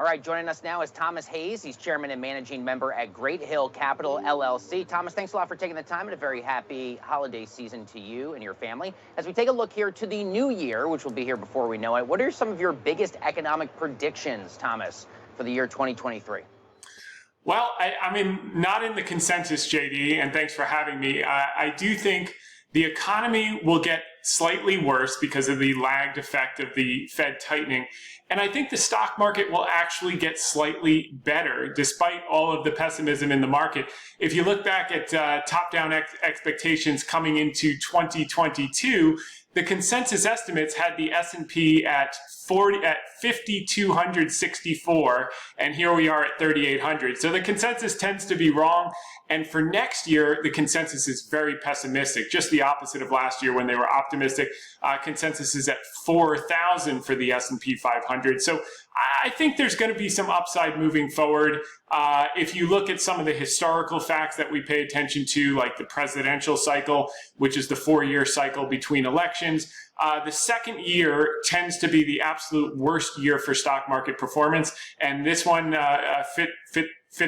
All right, joining us now is Thomas Hayes. He's chairman and managing member at Great Hill Capital, LLC. Thomas, thanks a lot for taking the time, and a very happy holiday season to you and your family. As we take a look here to the new year, which will be here before we know it, what are some of your biggest economic predictions, Thomas, for the year 2023? Well, I mean, not in the consensus, JD, and thanks for having me. I do think the economy will get slightly worse because of the lagged effect of the Fed tightening. And I think the stock market will actually get slightly better despite all of the pessimism in the market. If you look back at top-down expectations coming into 2022, the consensus estimates had the S&P at 5,264, and here we are at 3,800. So the consensus tends to be wrong. And for next year, the consensus is very pessimistic, just the opposite of last year when they were optimistic. Consensus is at 4,000 for the S&P 500. So I think there's going to be some upside moving forward. If you look at some of the historical facts that we pay attention to, like the presidential cycle, which is the 4-year cycle between elections, the second year tends to be the absolute worst year for stock market performance. And this one fit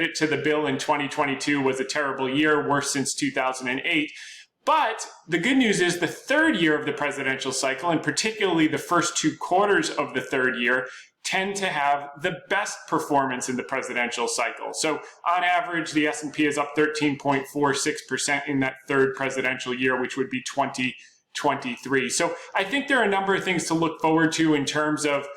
it to the bill in 2022, was a terrible year, worst since 2008. But the good news is the third year of the presidential cycle, and particularly the first 2 quarters of the third year, tend to have the best performance in the presidential cycle. So on average, the S&P is up 13.46% in that third presidential year, which would be 2023. So I think there are a number of things to look forward to in terms of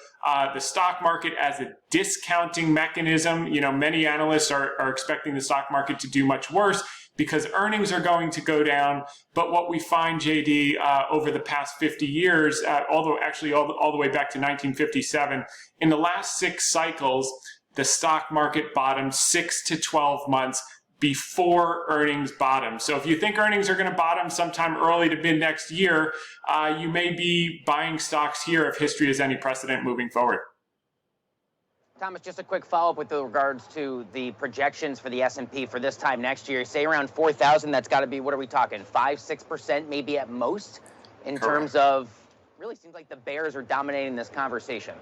the stock market as a discounting mechanism. You know, many analysts are expecting the stock market to do much worse because earnings are going to go down. But what we find, JD, over the past 50 years, although actually all the way back to 1957, in the last 6 cycles, the stock market bottomed 6 to 12 months before earnings bottom. So if you think earnings are going to bottom sometime early to mid next year, you may be buying stocks here if history is any precedent moving forward. Thomas, just a quick follow-up with regards to the projections for the S&P for this time next year. Say around 4,000, that's got to be, what are we talking, 5-6% maybe at most in terms of, really seems like the bears are dominating this conversation.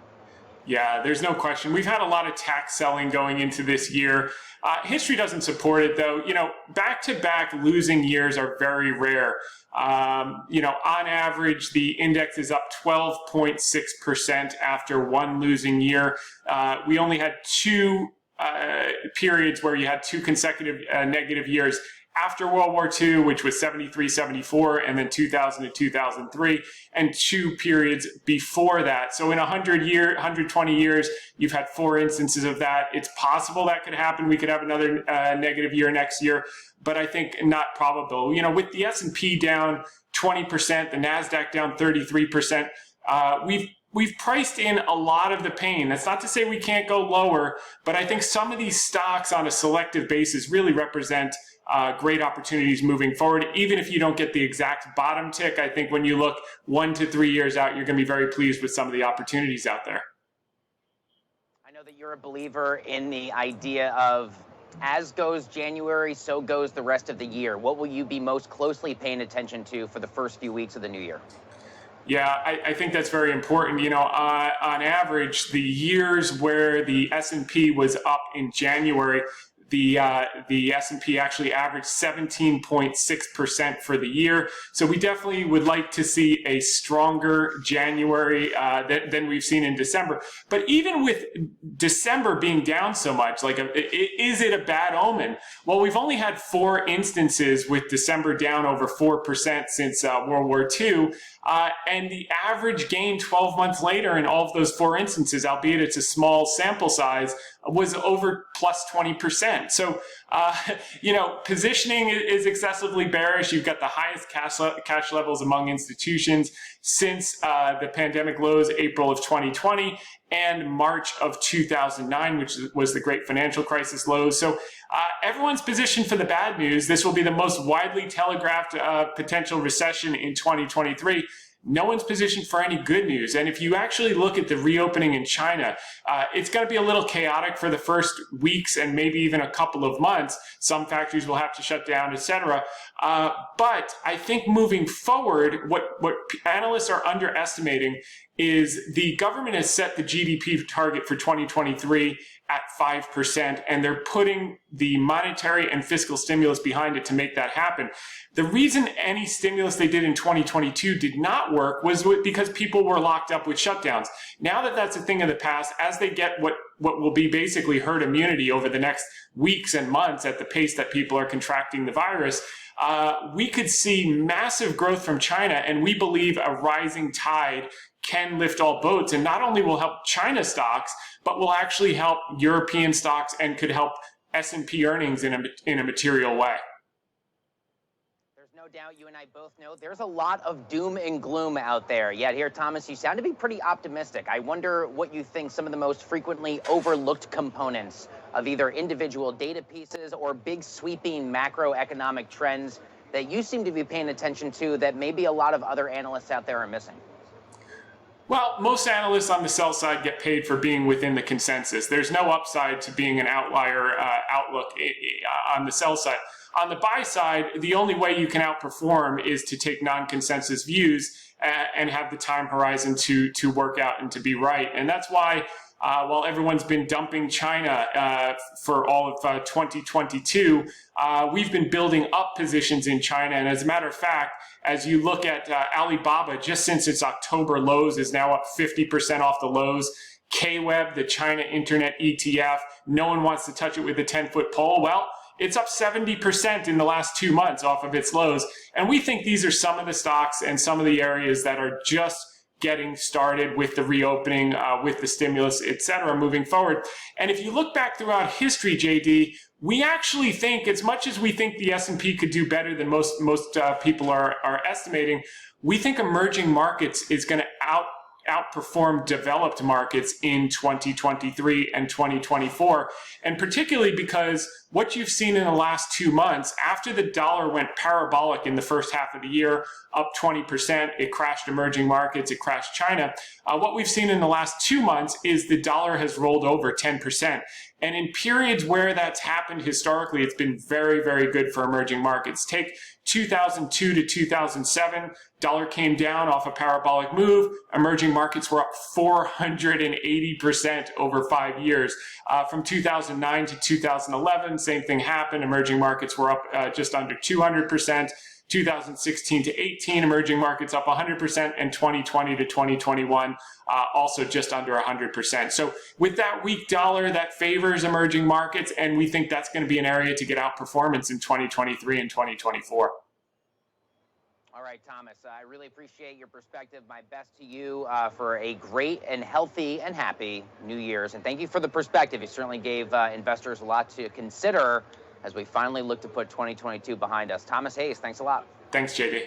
Yeah, there's no question. We've had a lot of tax selling going into this year. History doesn't support it, though. You know, back-to-back losing years are very rare. You know, on average, the index is up 12.6% after 1 losing year. We only had 2 periods where you had 2 consecutive negative years after World War II, which was 73, 74, and then 2000 to 2003, and 2 periods before that. So in 120 years, you've had 4 instances of that. It's possible that could happen. We could have another negative year next year, but I think not probable. You know, with the S&P down 20%, the NASDAQ down 33%, we've priced in a lot of the pain. That's not to say we can't go lower, but I think some of these stocks on a selective basis really represent great opportunities moving forward. Even if you don't get the exact bottom tick, I think when you look 1 to 3 years out, you're going to be very pleased with some of the opportunities out there. I know that you're a believer in the idea of as goes January, so goes the rest of the year. What will you be most closely paying attention to for the first few weeks of the new year? Yeah, I think that's very important. You know, on average, the years where the S&P was up in January, the S&P actually averaged 17.6% for the year. So we definitely would like to see a stronger January than we've seen in December. But even with December being down so much, like, is it a bad omen? Well, we've only had 4 instances with December down over 4% since World War II. And the average gain 12 months later in all of those 4 instances, albeit it's a small sample size, was over plus 20%. So, you know, positioning is excessively bearish. You've got the highest cash levels among institutions since the pandemic lows, April of 2020 and March of 2009, which was the great financial crisis lows. So everyone's positioned for the bad news. This will be the most widely telegraphed potential recession in 2023. No one's positioned for any good news. And if you actually look at the reopening in China, it's going to be a little chaotic for the first weeks and maybe even a couple of months. Some factories will have to shut down, etc. But I think moving forward, what analysts are underestimating is the government has set the GDP target for 2023 at 5%, and they're putting the monetary and fiscal stimulus behind it to make that happen. The reason any stimulus they did in 2022 did not work was because people were locked up with shutdowns. Now that that's a thing of the past, as they get what will be basically herd immunity over the next weeks and months at the pace that people are contracting the virus, we could see massive growth from China, and we believe a rising tide can lift all boats, and not only will help China stocks, but will actually help European stocks and could help S&P earnings in a material way. There's no doubt you and I both know there's a lot of doom and gloom out there. Yet here, Thomas, you sound to be pretty optimistic. I wonder what you think some of the most frequently overlooked components of either individual data pieces or big sweeping macroeconomic trends that you seem to be paying attention to that maybe a lot of other analysts out there are missing. Well, most analysts on the sell side get paid for being within the consensus. There's no upside to being an outlier outlook on the sell side. On the buy side, the only way you can outperform is to take non-consensus views and have the time horizon to work out and to be right. And that's why while everyone's been dumping China for all of 2022, we've been building up positions in China. And as a matter of fact, as you look at Alibaba, just since its October lows, is now up 50% off the lows. KWEB, the China Internet ETF, no one wants to touch it with a 10-foot pole. Well, it's up 70% in the last 2 months off of its lows. And we think these are some of the stocks and some of the areas that are just getting started with the reopening, with the stimulus, et cetera, moving forward. And if you look back throughout history, JD, we actually think, as much as we think the S&P could do better than most people are estimating, we think emerging markets is going to outperform developed markets in 2023 and 2024. And particularly because what you've seen in the last 2 months, after the dollar went parabolic in the first half of the year, up 20%, it crashed emerging markets, it crashed China. What we've seen in the last 2 months is the dollar has rolled over 10%. And in periods where that's happened historically, it's been very, very good for emerging markets. Take 2002 to 2007, dollar came down off a parabolic move. Emerging markets were up 480% over 5 years. From 2009 to 2011, same thing happened. Emerging markets were up just under 200%. 2016 to 18, emerging markets up 100%, and 2020 to 2021, also just under 100%. So with that weak dollar, that favors emerging markets, and we think that's going to be an area to get outperformance in 2023 and 2024. All right, Thomas, I really appreciate your perspective. My best to you for a great and healthy and happy New Year's. And thank you for the perspective. You certainly gave investors a lot to consider as we finally look to put 2022 behind us. Thomas Hayes, thanks a lot. Thanks, JD.